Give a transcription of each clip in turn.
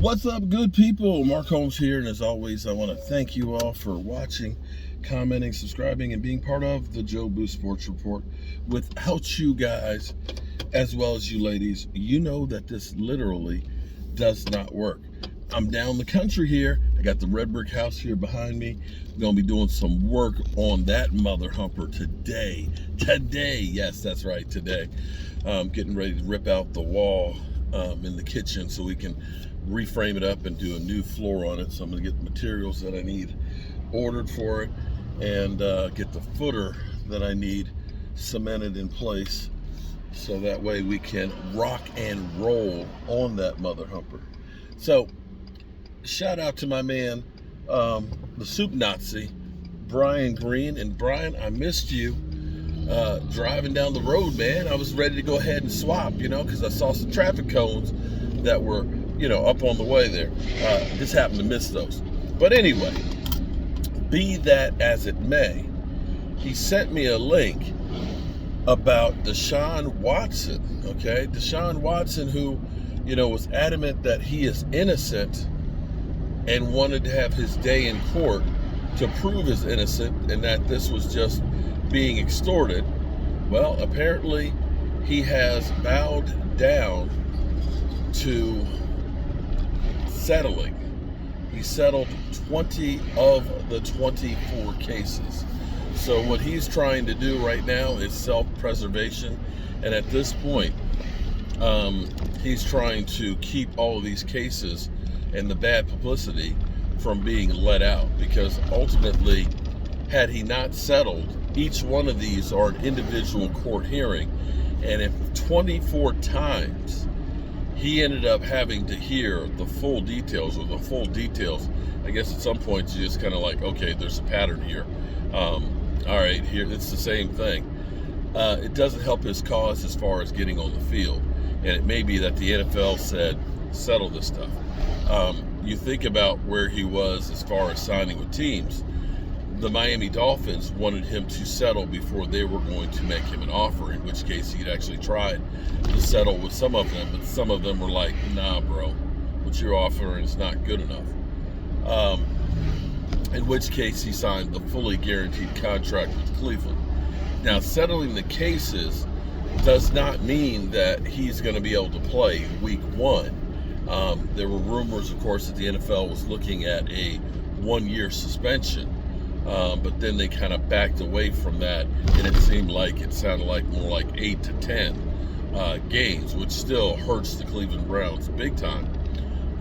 What's up, good people? Mark Holmes here, and as always, I want to thank you all for watching, commenting, subscribing, and being part of the Joe Boo Sports Report. Without you guys, as well as you ladies, you know that this literally does not work. I'm down the country here. I got the red brick house here behind me. I'm going to be doing some work on that mother humper today. Yes, that's right, today. Getting ready to rip out the wall in the kitchen so we can reframe it up and do a new floor on it. So I'm going to get the materials that I need ordered for it and get the footer that I need cemented in place so that way we can rock and roll on that mother humper. So shout out to my man, the Soup Nazi, Brian Green. And Brian, I missed you driving down the road, man. I was ready to go ahead and swap, because I saw some traffic cones that were, up on the way there. Just happened to miss those. But anyway, be that as it may, he sent me a link about DeShawn Watson, okay? DeShawn Watson, who, was adamant that he is innocent and wanted to have his day in court to prove his innocent and that this was just being extorted. Well, apparently he has bowed down to settling. He settled 20 of the 24 cases. So what he's trying to do right now is self-preservation, and at this point he's trying to keep all of these cases and the bad publicity from being let out, because ultimately, had he not settled, each one of these are an individual court hearing, and if 24 times he ended up having to hear the full details, I guess at some point you just kind of like, okay, there's a pattern here. All right, here it's the same thing. It doesn't help his cause as far as getting on the field, and it may be that the NFL said, settle this stuff. You think about where he was as far as signing with teams. The Miami Dolphins wanted him to settle before they were going to make him an offer, in which case he'd actually tried to settle with some of them, but some of them were like, nah, bro, what you're offering is not good enough. In which case he signed the fully guaranteed contract with Cleveland. Now, settling the cases does not mean that he's going to be able to play week one. There were rumors, of course, that the NFL was looking at a 1-year suspension, but then they kind of backed away from that, and it sounded like more like 8 to 10 games, which still hurts the Cleveland Browns big time.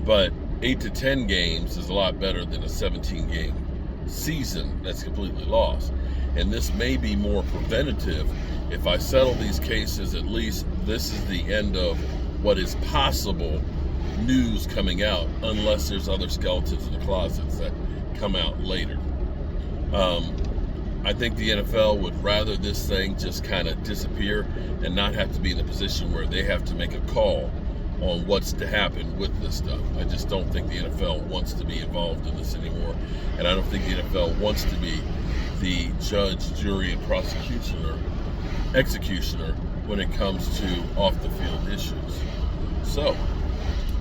But 8 to 10 games is a lot better than a 17-game season that's completely lost. And this may be more preventative. If I settle these cases, at least this is the end of what is possible news coming out, unless there's other skeletons in the closets that come out later. I think the NFL would rather this thing just kind of disappear and not have to be in a position where they have to make a call on what's to happen with this stuff. I just don't think the NFL wants to be involved in this anymore, and I don't think the NFL wants to be the judge, jury, and executioner when it comes to off-the-field issues. So,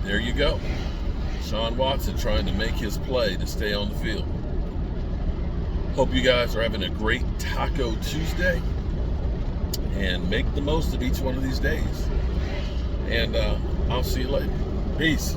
there you go. DeShawn Watson trying to make his play to stay on the field. Hope you guys are having a great Taco Tuesday and make the most of each one of these days. And I'll see you later. Peace.